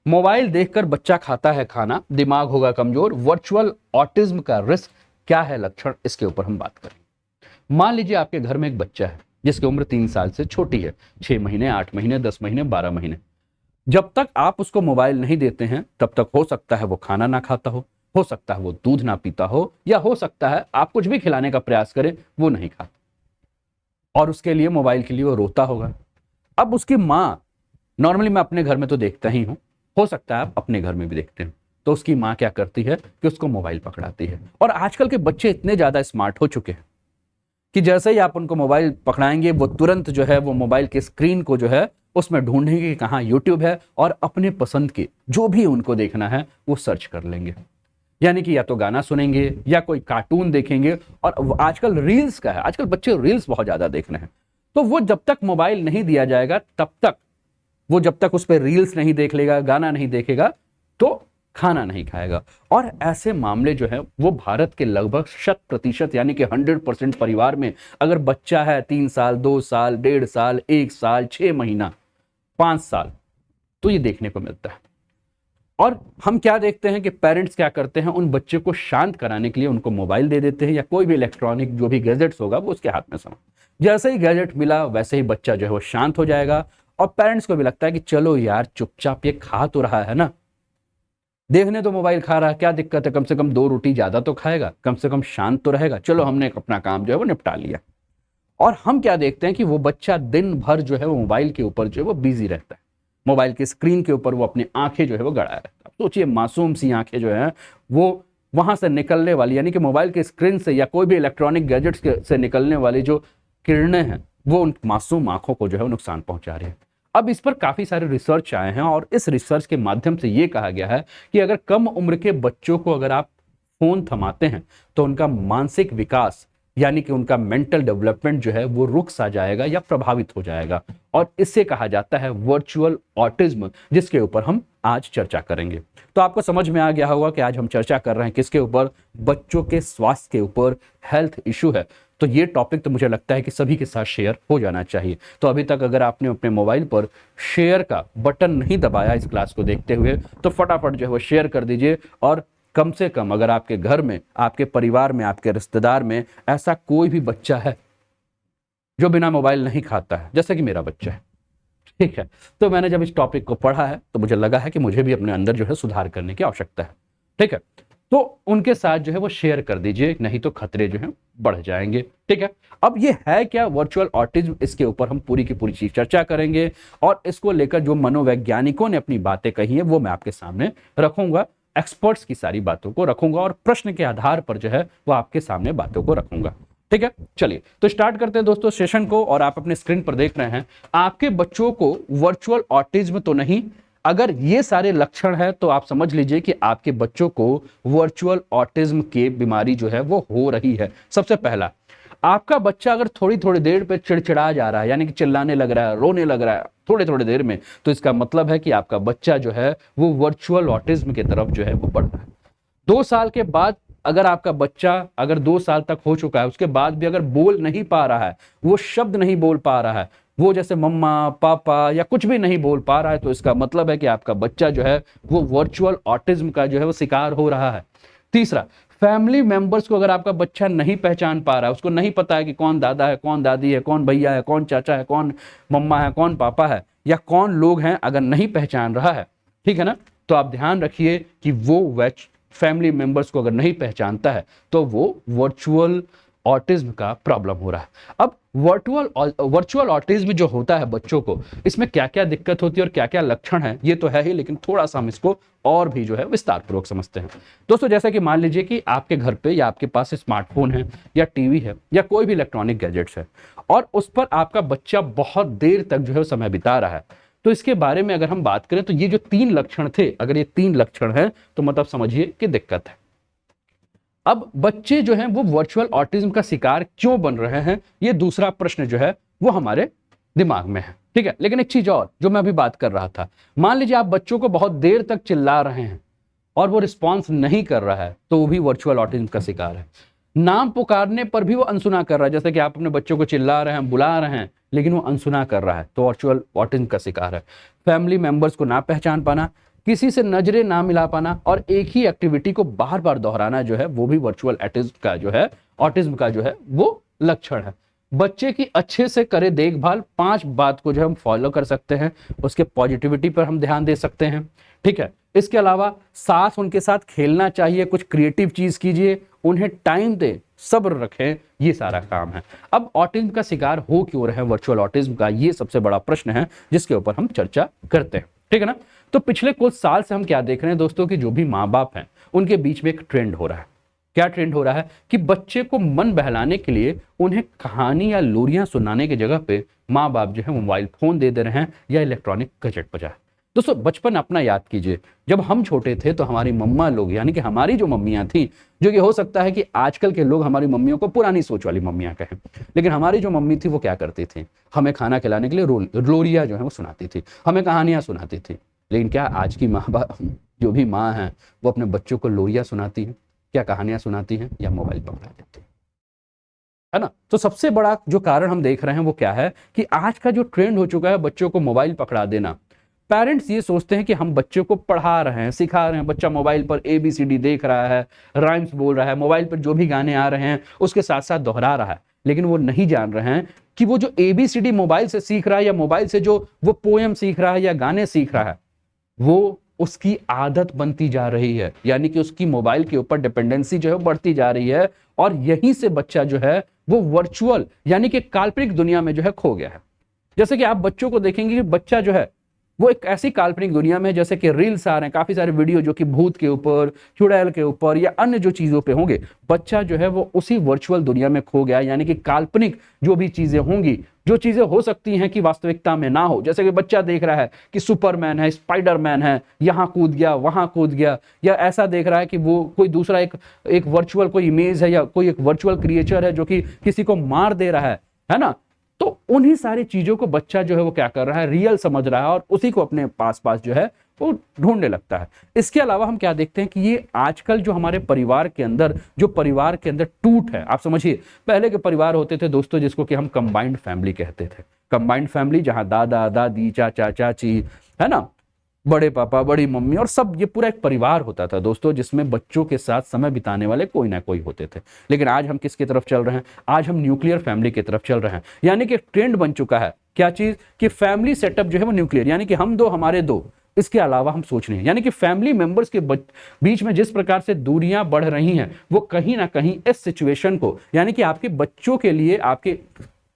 Mobile देखकर बच्चा खाता है खाना, दिमाग होगा कमजोर, वर्चुअल ऑटिज्म का रिस्क क्या है, लक्षण, इसके ऊपर हम बात करेंगे। मान लीजिए आपके घर में एक बच्चा है जिसकी उम्र 3 साल से छोटी है, 6 महीने, 8 महीने, 10 महीने, 12 महीने। जब तक आप उसको मोबाइल नहीं देते हैं तब तक हो सकता है वो खाना ना खाता हो सकता है वो दूध ना पीता हो, या हो सकता है आप कुछ भी खिलाने का प्रयास करें वो नहीं खाता, और उसके लिए मोबाइल के लिए वो रोता होगा। अब उसकी माँ, नॉर्मली मैं अपने घर में तो देखता ही हूं, हो सकता है आप अपने घर में भी देखते हैं, तो उसकी माँ क्या करती है कि उसको मोबाइल पकड़ाती है। और आजकल के बच्चे इतने ज्यादा स्मार्ट हो चुके हैं कि जैसे ही आप उनको मोबाइल पकड़ाएंगे वो तुरंत जो है वो मोबाइल के स्क्रीन को जो है उसमें ढूंढेंगे कि कहाँ यूट्यूब है, और अपने पसंद के जो भी उनको देखना है वो सर्च कर लेंगे। यानी कि या तो गाना सुनेंगे या कोई कार्टून देखेंगे। और आजकल रील्स का है, आजकल बच्चे रील्स बहुत ज्यादा देख रहे हैं। तो वो जब तक मोबाइल नहीं दिया जाएगा तब तक, वो जब तक उस पर रील्स नहीं देख लेगा, गाना नहीं देखेगा, तो खाना नहीं खाएगा। और ऐसे मामले जो है वो भारत के लगभग 100% यानी कि 100% परिवार में, अगर बच्चा है 3 साल, 2 साल, 1.5 साल, 1 साल, 6 महीना, 5 साल, तो ये देखने को मिलता है। और हम क्या देखते हैं कि पेरेंट्स क्या करते हैं, उन बच्चे को शांत कराने के लिए उनको मोबाइल दे देते हैं, या कोई भी इलेक्ट्रॉनिक जो भी गैजेट्स होगा वो उसके हाथ में समा। जैसे ही गैजेट मिला वैसे ही बच्चा जो है वो शांत हो जाएगा, और पेरेंट्स को भी लगता है कि चलो यार चुपचाप ये खा तो रहा है ना, देखने तो मोबाइल खा रहा है, क्या दिक्कत है, कम से कम 2 रोटी ज्यादा तो खाएगा, कम से कम शांत तो रहेगा, चलो हमने अपना काम जो है वो निपटा लिया। और हम क्या देखते हैं कि वो बच्चा दिन भर जो है वो मोबाइल के ऊपर जो है वो बिजी रहता है, मोबाइल के स्क्रीन के ऊपर वो अपनी आंखें जो है वो गड़ाया रहता है। सोचिए मासूम सी आंखें जो है वो वहां से निकलने वाली, यानी कि मोबाइल के स्क्रीन से या कोई भी इलेक्ट्रॉनिक गैजेट्स से निकलने वाली जो किरणें हैं वो उन मासूम आंखों को जो है नुकसान पहुंचा रही है। अब इस पर काफी सारे रिसर्च आए हैं, और इस रिसर्च के माध्यम से ये कहा गया है कि अगर कम उम्र के बच्चों को अगर आप फोन थमाते हैं तो उनका मानसिक विकास, यानी कि उनका मेंटल डेवलपमेंट जो है वो रुक सा जाएगा या प्रभावित हो जाएगा। और इससे कहा जाता है वर्चुअल ऑटिज्म, जिसके ऊपर हम आज चर्चा करेंगे। तो आपको समझ में आ गया होगा कि आज हम चर्चा कर रहे हैं किसके ऊपर, बच्चों के स्वास्थ्य के ऊपर, हेल्थ इशू है। तो ये टॉपिक तो मुझे लगता है कि सभी के साथ शेयर हो जाना चाहिए। तो अभी तक अगर आपने अपने मोबाइल पर शेयर का बटन नहीं दबाया इस क्लास को देखते हुए, तो फटाफट जो है वो शेयर कर दीजिए। और कम से कम अगर आपके घर में, आपके परिवार में, आपके रिश्तेदार में ऐसा कोई भी बच्चा है जो बिना मोबाइल नहीं खाता है, जैसे कि मेरा बच्चा है, ठीक है, तो मैंने जब इस टॉपिक को पढ़ा है तो मुझे लगा है कि मुझे भी अपने अंदर जो है सुधार करने की आवश्यकता है, ठीक है। तो उनके साथ जो है वो शेयर कर दीजिए, नहीं तो खतरे जो है बढ़ जाएंगे, ठीक है। अब ये है क्या वर्चुअल ऑटिज्म, इसके ऊपर हम पूरी की पूरी चीज चर्चा करेंगे, और इसको लेकर जो मनोवैज्ञानिकों ने अपनी बातें कही है वो मैं आपके सामने रखूंगा, एक्सपर्ट्स की सारी बातों को रखूंगा, और प्रश्न के आधार पर जो है वो आपके सामने बातों को रखूंगा, ठीक है। चलिए तो स्टार्ट करते हैं दोस्तों सेशन को। और आप अपने स्क्रीन पर देख रहे हैं आपके बच्चों को वर्चुअल ऑटिज्म तो नहीं, अगर ये सारे लक्षण है तो आप समझ लीजिए कि आपके बच्चों को वर्चुअल ऑटिज्म की बीमारी जो है वो हो रही है। सबसे पहला, आपका बच्चा अगर थोड़ी थोड़ी देर पे चिड़चिड़ा जा रहा है, यानी कि चिल्लाने लग रहा है, रोने लग रहा है थोड़े थोड़े देर में, तो इसका मतलब है कि आपका बच्चा जो है वो वर्चुअल ऑटिज्म की तरफ जो है वो बढ़ रहा है। 2 साल के बाद अगर आपका बच्चा अगर 2 साल तक हो चुका है, उसके बाद भी अगर बोल नहीं पा रहा है, वो शब्द नहीं बोल पा रहा है, वो जैसे मम्मा पापा या कुछ भी नहीं बोल पा रहा है, तो इसका मतलब है कि आपका बच्चा जो है वो वर्चुअल ऑटिज्म का जो है वो शिकार हो रहा है। तीसरा, फैमिली मेंबर्स को अगर आपका बच्चा नहीं पहचान पा रहा है, उसको नहीं पता है कि कौन दादा है, कौन दादी है, कौन भैया है, कौन चाचा है, कौन मम्मा है, कौन पापा है, या कौन लोग हैं, अगर नहीं पहचान रहा है, ठीक है ना, तो आप ध्यान रखिए कि वो फैमिली मेंबर्स को अगर नहीं पहचानता है तो वो वर्चुअल ऑटिज्म का प्रॉब्लम हो रहा है। अब वर्चुअल ऑटिज्म जो होता है बच्चों को, इसमें क्या क्या दिक्कत होती है और क्या क्या लक्षण है ये तो है ही, लेकिन थोड़ा सा हम इसको और भी जो है विस्तार पूर्वक समझते हैं। दोस्तों जैसा कि मान लीजिए कि आपके घर पे या आपके पास स्मार्टफोन है या टीवी है या कोई भी इलेक्ट्रॉनिक गैजेट्स है, और उस पर आपका बच्चा बहुत देर तक जो है समय बिता रहा है, तो इसके बारे में अगर हम बात करें तो ये जो 3 लक्षण थे, अगर ये 3 लक्षण हैं तो मतलब समझिए कि दिक्कत है। अब बच्चे जो हैं वो वर्चुअल ऑटिज्म का शिकार क्यों बन रहे हैं, ये दूसरा प्रश्न जो है वो हमारे दिमाग में है, ठीक है। लेकिन एक चीज और जो मैं अभी बात कर रहा था, मान लीजिए आप बच्चों को बहुत देर तक चिल्ला रहे हैं और वो रिस्पॉन्स नहीं कर रहा है, तो वो भी वर्चुअल ऑटिज्म का शिकार है। नाम पुकारने पर भी वो अनसुना कर रहा है, जैसे कि आप अपने बच्चों को चिल्ला रहे हैं, बुला रहे हैं, लेकिन वो अनसुना कर रहा है, तो वर्चुअल ऑटिज्म का शिकार है। फैमिली मेंबर्स को ना पहचान पाना, किसी से नजरें ना मिला पाना और एक ही एक्टिविटी को बार बार दोहराना जो है वो भी वर्चुअल ऑटिज्म का जो है वो लक्षण है। बच्चे की अच्छे से करे देखभाल, 5 बात को जो हम फॉलो कर सकते हैं, उसके पॉजिटिविटी पर हम ध्यान दे सकते हैं, ठीक है। इसके अलावा उनके साथ खेलना चाहिए, कुछ क्रिएटिव चीज कीजिए, उन्हें टाइम दे, सब्र रखें, ये सारा काम है। अब ऑटिज्म का शिकार हो क्यों रहे हैं वर्चुअल ऑटिज्म का, ये सबसे बड़ा प्रश्न है जिसके ऊपर हम चर्चा करते हैं, ठीक है ना। तो पिछले कुछ साल से हम क्या देख रहे हैं दोस्तों कि जो भी माँ बाप हैं उनके बीच में एक ट्रेंड हो रहा है। क्या ट्रेंड हो रहा है कि बच्चे को मन बहलाने के लिए उन्हें कहानी या लोरियां सुनाने की जगह पे माँ बाप जो है मोबाइल फोन दे रहे हैं या इलेक्ट्रॉनिक गैजेट बजा। दोस्तों बचपन अपना याद कीजिए, जब हम छोटे थे तो हमारी मम्मा लोग यानी कि हमारी जो मम्मियां थी, जो कि हो सकता है कि आजकल के लोग हमारी मम्मियों को पुरानी सोच वाली मम्मियां कहें, लेकिन हमारी जो मम्मी थी वो क्या करती थी, हमें खाना खिलाने के लिए लोरिया जो है वो सुनाती थी, हमें कहानियां सुनाती थी। लेकिन क्या आज की माँ बाप जो भी माँ हैं वो अपने बच्चों को लोरिया सुनाती हैं, क्या कहानियां सुनाती हैं, या मोबाइल पकड़ा देती है ना। तो सबसे बड़ा जो कारण हम देख रहे हैं वो क्या है कि आज का जो ट्रेंड हो चुका है बच्चों को मोबाइल पकड़ा देना। पेरेंट्स ये सोचते हैं कि हम बच्चों को पढ़ा रहे हैं, सिखा रहे हैं, बच्चा मोबाइल पर ABCD देख रहा है, राइम्स बोल रहा है, मोबाइल पर जो भी गाने आ रहे हैं उसके साथ साथ दोहरा रहा है, लेकिन वो नहीं जान रहे हैं कि वो जो ABCD मोबाइल से सीख रहा है या मोबाइल से जो वो पोएम सीख रहा है या गाने सीख रहा है वो उसकी आदत बनती जा रही है, यानी कि उसकी मोबाइल के ऊपर डिपेंडेंसी जो है बढ़ती जा रही है, और यहीं से बच्चा जो है वो वर्चुअल यानी कि काल्पनिक दुनिया में जो है खो गया है। जैसे कि आप बच्चों को देखेंगे कि बच्चा जो है वो एक ऐसी काल्पनिक दुनिया में, जैसे कि रील्स आ रहे हैं, काफी सारे वीडियो जो कि भूत के ऊपर, चुड़ैल के ऊपर या अन्य जो चीजों पे होंगे, बच्चा जो है वो उसी वर्चुअल दुनिया में खो गया, यानी कि काल्पनिक जो भी चीजें होंगी, जो चीजें हो सकती हैं कि वास्तविकता में ना हो, जैसे कि बच्चा देख रहा है कि सुपरमैन है, स्पाइडरमैन है, यहां कूद गया वहां कूद गया, या ऐसा देख रहा है कि वो कोई दूसरा एक वर्चुअल कोई इमेज है या कोई एक वर्चुअल क्रिएचर है जो कि किसी को मार दे रहा है ना। तो उन्हीं सारी चीजों को बच्चा जो है वो क्या कर रहा है, रियल समझ रहा है और उसी को अपने पास जो है वो ढूंढने लगता है। इसके अलावा हम क्या देखते हैं कि ये आजकल जो हमारे परिवार के अंदर टूट है, आप समझिए पहले के परिवार होते थे दोस्तों जिसको कि हम कंबाइंड फैमिली कहते थे, कंबाइंड फैमिली जहां दादा दादी चाचा चाची है ना, बड़े पापा बड़ी मम्मी और सब, ये पूरा एक परिवार होता था दोस्तों जिसमें बच्चों के साथ समय बिताने वाले कोई ना कोई होते थे। लेकिन आज हम किसकी तरफ चल रहे हैं, आज हम न्यूक्लियर फैमिली की तरफ चल रहे हैं, यानी कि ट्रेंड बन चुका है क्या चीज कि फैमिली सेटअप जो है वो न्यूक्लियर, यानी कि हम दो हमारे दो, इसके अलावा हम सोच रहे हैं, यानी कि फैमिली मेंबर्स के बीच में जिस प्रकार से दूरियां बढ़ रही हैं वो कहीं ना कहीं इस सिचुएशन को, यानी कि आपके बच्चों के लिए आपके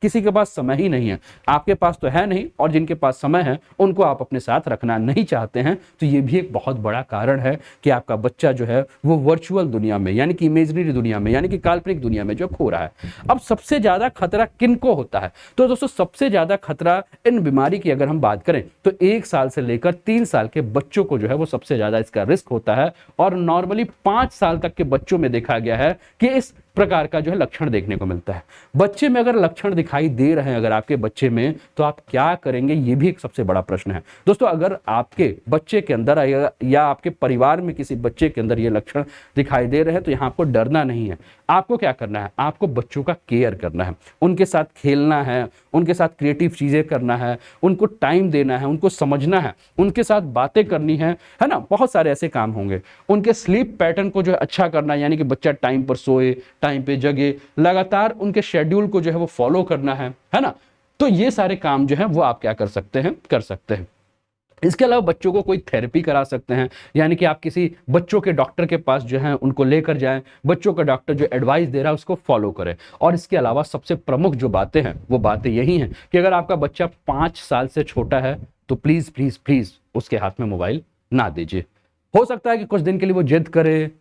किसी के पास समय ही नहीं है, आपके पास तो है नहीं, और जिनके पास समय है उनको आप अपने साथ रखना नहीं चाहते हैं, तो ये भी एक बहुत बड़ा कारण है कि आपका बच्चा जो है वो वर्चुअल दुनिया में यानी कि इमेजिनरी दुनिया में यानी कि काल्पनिक दुनिया में जो खो रहा है। अब सबसे ज्यादा खतरा किनको होता है, तो दोस्तों सबसे ज्यादा खतरा इन बीमारी की अगर हम बात करें तो 1 साल से लेकर 3 साल के बच्चों को जो है वो सबसे ज्यादा इसका रिस्क होता है, और नॉर्मली 5 साल तक के बच्चों में देखा गया है कि इस प्रकार का जो है लक्षण देखने को मिलता है। बच्चे में अगर लक्षण दिखाई दे रहे हैं अगर आपके बच्चे में, तो आप क्या करेंगे, ये भी एक सबसे बड़ा प्रश्न है दोस्तों। अगर आपके बच्चे के अंदर या आपके परिवार में किसी बच्चे के अंदर ये लक्षण दिखाई दे रहे हैं तो यहाँ आपको डरना नहीं है, आपको क्या करना है, आपको बच्चों का केयर करना है, उनके साथ खेलना है, उनके साथ क्रिएटिव चीजें करना है, उनको टाइम देना है, उनको समझना है, उनके साथ बातें करनी है ना, बहुत सारे ऐसे काम होंगे। उनके स्लीप पैटर्न को जो है अच्छा करना है, यानी कि बच्चा टाइम पर सोए, टाइम पे जगे, लगातार उनके शेड्यूल को जो है वो फॉलो करना है ना। तो ये सारे काम जो है वो आप क्या कर सकते हैं। इसके अलावा बच्चों को कोई थेरेपी करा सकते हैं, यानी कि आप किसी बच्चों के डॉक्टर के पास जो है उनको लेकर जाएं, बच्चों का डॉक्टर जो एडवाइस दे रहा है उसको फॉलो करें। और इसके अलावा सबसे प्रमुख जो बातें हैं वो बातें यही हैं कि अगर आपका बच्चा 5 साल से छोटा है तो प्लीज प्लीज प्लीज उसके हाथ में मोबाइल ना दीजिए। हो सकता है कि कुछ दिन के लिए वो जिद करे,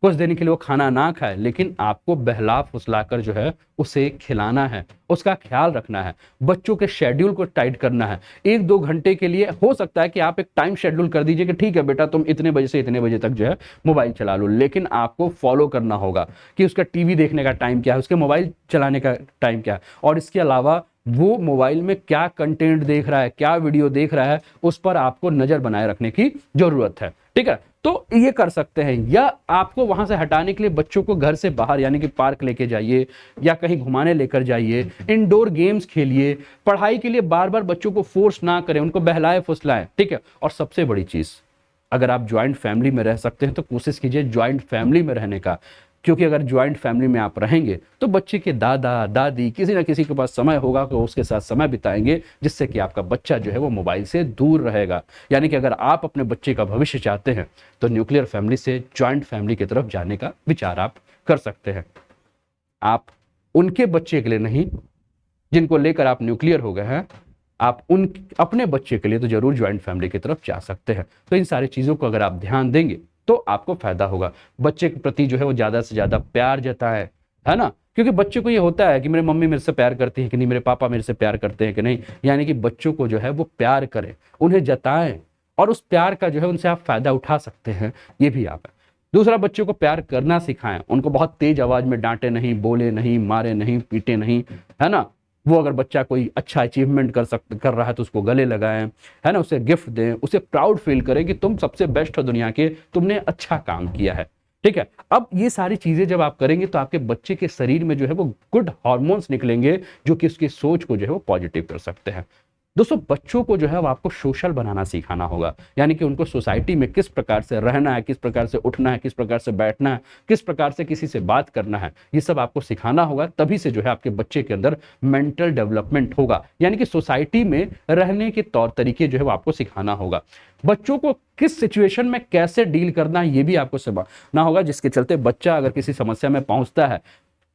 कुछ दिन के लिए वो खाना ना खाए, लेकिन आपको बहला फुसलाकर जो है उसे खिलाना है, उसका ख्याल रखना है, बच्चों के शेड्यूल को टाइट करना है। 1-2 घंटे के लिए हो सकता है कि आप एक टाइम शेड्यूल कर दीजिए कि ठीक है बेटा तुम इतने बजे से इतने बजे तक जो है मोबाइल चला लो, लेकिन आपको फॉलो करना होगा कि उसका टीवी देखने का टाइम क्या है, उसके मोबाइल चलाने का टाइम क्या है, और इसके अलावा वो मोबाइल में क्या कंटेंट देख रहा है, क्या वीडियो देख रहा है, उस पर आपको नजर बनाए रखने की जरूरत है, ठीक है। तो ये कर सकते हैं। या आपको वहां से हटाने के लिए बच्चों को घर से बाहर यानी कि पार्क लेके जाइए या कहीं घुमाने लेकर जाइए, इंडोर गेम्स खेलिए, पढ़ाई के लिए बार बार बच्चों को फोर्स ना करें, उनको बहलाए फुसलाएं, ठीक है। और सबसे बड़ी चीज, अगर आप ज्वाइंट फैमिली में रह सकते हैं तो कोशिश कीजिए ज्वाइंट फैमिली में रहने का, क्योंकि अगर ज्वाइंट फैमिली में आप रहेंगे तो बच्चे के दादा दादी किसी ना किसी के पास समय होगा तो उसके साथ समय बिताएंगे, जिससे कि आपका बच्चा जो है वो मोबाइल से दूर रहेगा। यानी कि अगर आप अपने बच्चे का भविष्य चाहते हैं तो न्यूक्लियर फैमिली से ज्वाइंट फैमिली की तरफ जाने का विचार आप कर सकते हैं। आप उनके बच्चे के लिए नहीं जिनको लेकर आप न्यूक्लियर हो गए हैं, आप उन अपने बच्चे के लिए तो जरूर ज्वाइंट फैमिली की तरफ जा सकते हैं। तो इन सारी चीजों को अगर आप ध्यान देंगे तो आपको फायदा होगा। बच्चे के प्रति जो है वो ज्यादा से ज्यादा प्यार जताएं, है ना, क्योंकि बच्चे को ये होता है कि मेरी मम्मी मेरे से प्यार करती है कि नहीं, मेरे पापा मेरे से प्यार करते हैं कि नहीं। यानी कि बच्चों को जो है वो प्यार करें, उन्हें जताएं, और उस प्यार का जो है उनसे आप फायदा उठा सकते हैं, ये भी आप है। दूसरा, बच्चों को प्यार करना सिखाएं, उनको बहुत तेज आवाज में डांटे नहीं, बोले नहीं, मारे नहीं, पीटे नहीं, है ना। वो अगर बच्चा कोई अच्छा अचीवमेंट कर रहा है तो उसको गले लगाएं, है ना, उसे गिफ्ट दें, उसे प्राउड फील करें कि तुम सबसे बेस्ट हो दुनिया के, तुमने अच्छा काम किया है, ठीक है। अब ये सारी चीजें जब आप करेंगे तो आपके बच्चे के शरीर में जो है वो गुड हार्मोन्स निकलेंगे, जो कि उसकी सोच को जो है वो पॉजिटिव कर सकते हैं। दोस्तों, बच्चों को जो है वो आपको सोशल बनाना सिखाना होगा, यानी कि उनको सोसाइटी में किस प्रकार से रहना है, किस प्रकार से उठना है, किस प्रकार से बैठना है, किस प्रकार से किसी से बात करना है, ये सब आपको सिखाना होगा। तभी से जो है आपके बच्चे के अंदर मेंटल डेवलपमेंट होगा, यानी कि सोसाइटी में रहने के तौर तरीके जो है वो आपको सिखाना होगा। बच्चों को किस सिचुएशन में कैसे डील करना है ये भी आपको सिखाना होगा, जिसके चलते बच्चा अगर किसी समस्या में पहुंचता है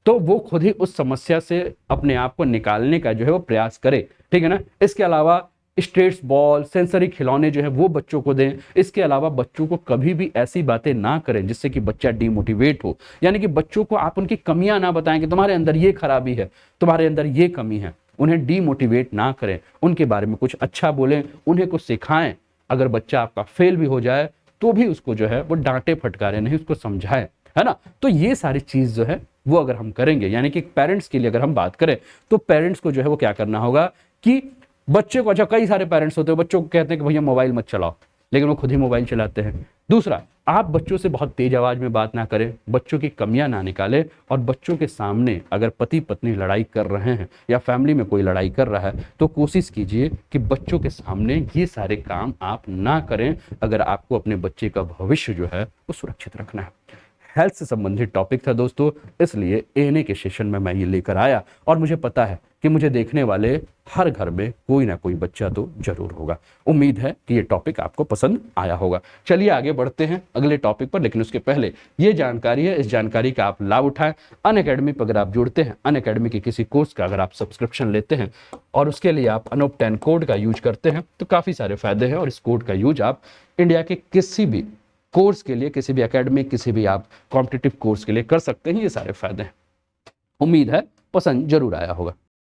तो वो खुद ही उस समस्या से अपने आप को निकालने का जो है वो प्रयास करे, ठीक है ना। इसके अलावा स्ट्रेट्स बॉल, सेंसरी खिलौने जो है वो बच्चों को दें। इसके अलावा बच्चों को कभी भी ऐसी बातें ना करें जिससे कि बच्चा डिमोटिवेट हो, यानी कि बच्चों को आप उनकी कमियां ना बताएं कि तुम्हारे अंदर ये खराबी है, तुम्हारे अंदर ये कमी है। उन्हें डिमोटिवेट ना करें, उनके बारे में कुछ अच्छा बोलें, उन्हें कुछ सिखाएं। अगर बच्चा आपका फेल भी हो जाए तो भी उसको जो है वो डांटे फटकारे नहीं, उसको समझाएं, है ना। तो ये सारी चीज जो है वो अगर हम करेंगे, यानी कि पेरेंट्स के लिए अगर हम बात करें तो पेरेंट्स को जो है वो क्या करना होगा कि बच्चे को, अच्छा कई सारे पेरेंट्स होते हैं बच्चों को कहते हैं कि भैया मोबाइल मत चलाओ, लेकिन वो खुद ही मोबाइल चलाते हैं। दूसरा, आप बच्चों से बहुत तेज आवाज में बात ना करें, बच्चों की कमियां ना निकालें, और बच्चों के सामने अगर पति पत्नी लड़ाई कर रहे हैं या फैमिली में कोई लड़ाई कर रहा है तो कोशिश कीजिए कि बच्चों के सामने ये सारे काम आप ना करें, अगर आपको अपने बच्चे का भविष्य जो है वो सुरक्षित रखना है। हेल्थ से संबंधित टॉपिक था दोस्तों, इसलिए एएनए के सेशन में मैं ये लेकर आया, और मुझे पता है कि मुझे देखने वाले हर घर में कोई ना कोई बच्चा तो जरूर होगा। उम्मीद है कि ये टॉपिक आपको पसंद आया होगा। चलिए आगे बढ़ते हैं अगले टॉपिक पर, लेकिन उसके पहले ये जानकारी है, इस जानकारी का आप लाभ उठाएं। अनअकैडमी पर अगर आप जुड़ते हैं, अनअकैडमी के किसी कोर्स का अगर आप सब्सक्रिप्शन लेते हैं और उसके लिए आप अनूप 10 कोड का यूज करते हैं तो काफी सारे फायदे हैं, और इस कोड का यूज आप इंडिया के किसी भी कोर्स के लिए, किसी भी एकेडमिक, किसी भी आप कॉम्पिटिटिव कोर्स के लिए कर सकते हैं। ये सारे फायदे हैं। उम्मीद है पसंद जरूर आया होगा।